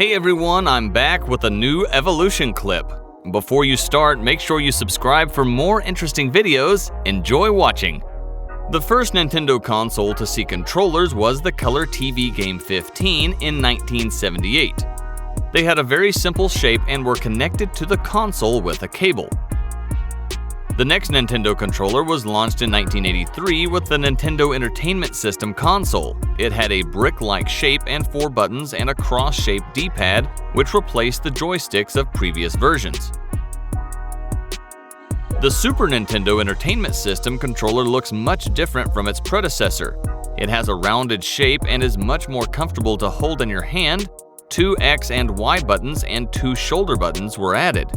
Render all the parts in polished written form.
Hey everyone, I'm back with a new evolution clip. Before you start, make sure you subscribe for more interesting videos. Enjoy watching. The first Nintendo console to see controllers was the Color TV Game 15 in 1978. They had a very simple shape and were connected to the console with a cable. The next Nintendo controller was launched in 1983 with the Nintendo Entertainment System console. It had a brick-like shape and 4 buttons and a cross-shaped D-pad, which replaced the joysticks of previous versions. The Super Nintendo Entertainment System controller looks much different from its predecessor. It has a rounded shape and is much more comfortable to hold in your hand. 2 X and Y buttons and 2 shoulder buttons were added.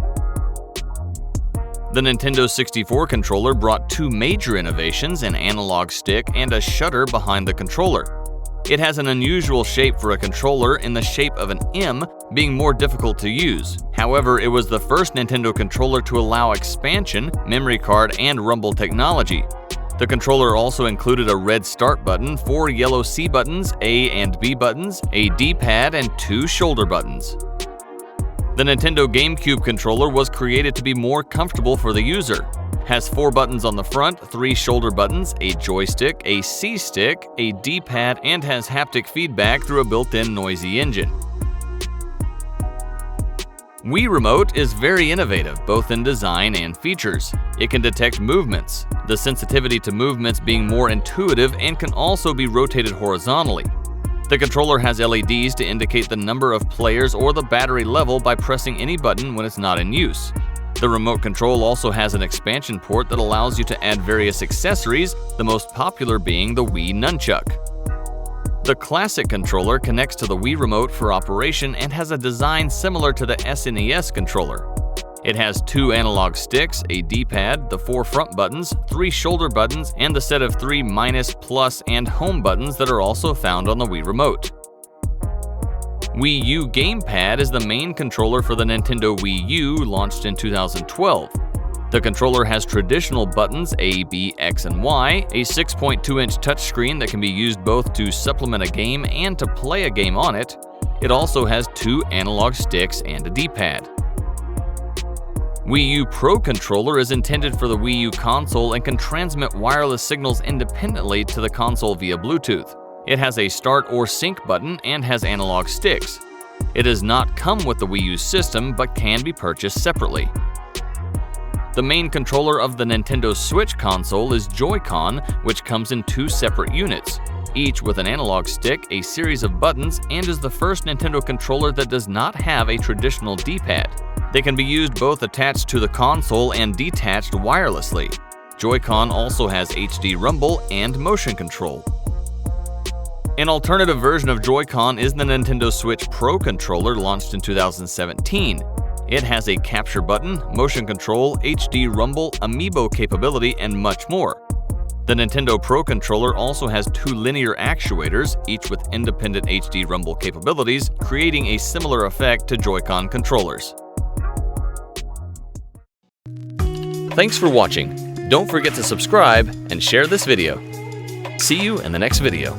The Nintendo 64 controller brought 2 major innovations, an analog stick and a shutter behind the controller. It has an unusual shape for a controller in the shape of an M, being more difficult to use. However, it was the first Nintendo controller to allow expansion, memory card, and rumble technology. The controller also included a red start button, 4 yellow C buttons, A and B buttons, a D-pad, and 2 shoulder buttons. The Nintendo GameCube controller was created to be more comfortable for the user. Has 4 buttons on the front, 3 shoulder buttons, a joystick, a C-stick, a D-pad, and has haptic feedback through a built-in noisy engine. Wii Remote is very innovative, both in design and features. It can detect movements, the sensitivity to movements being more intuitive, and can also be rotated horizontally. The controller has LEDs to indicate the number of players or the battery level by pressing any button when it's not in use. The remote control also has an expansion port that allows you to add various accessories, the most popular being the Wii Nunchuck. The classic controller connects to the Wii Remote for operation and has a design similar to the SNES controller. It has 2 analog sticks, a D-pad, the 4 front buttons, 3 shoulder buttons, and the set of 3 minus, plus, and home buttons that are also found on the Wii Remote. Wii U Gamepad is the main controller for the Nintendo Wii U, launched in 2012. The controller has traditional buttons A, B, X, and Y, a 6.2-inch touchscreen that can be used both to supplement a game and to play a game on it. It also has 2 analog sticks and a D-pad. Wii U Pro Controller is intended for the Wii U console and can transmit wireless signals independently to the console via Bluetooth. It has a start or sync button and has analog sticks. It does not come with the Wii U system but can be purchased separately. The main controller of the Nintendo Switch console is Joy-Con, which comes in 2 separate units, each with an analog stick, a series of buttons, and is the first Nintendo controller that does not have a traditional D-pad. They can be used both attached to the console and detached wirelessly. Joy-Con also has HD rumble and motion control. An alternative version of Joy-Con is the Nintendo Switch Pro Controller, launched in 2017. It has a capture button, motion control, HD rumble, amiibo capability, and much more. The Nintendo Pro Controller also has 2 linear actuators, each with independent HD rumble capabilities, creating a similar effect to Joy-Con controllers. Thanks for watching. Don't forget to subscribe and share this video. See you in the next video.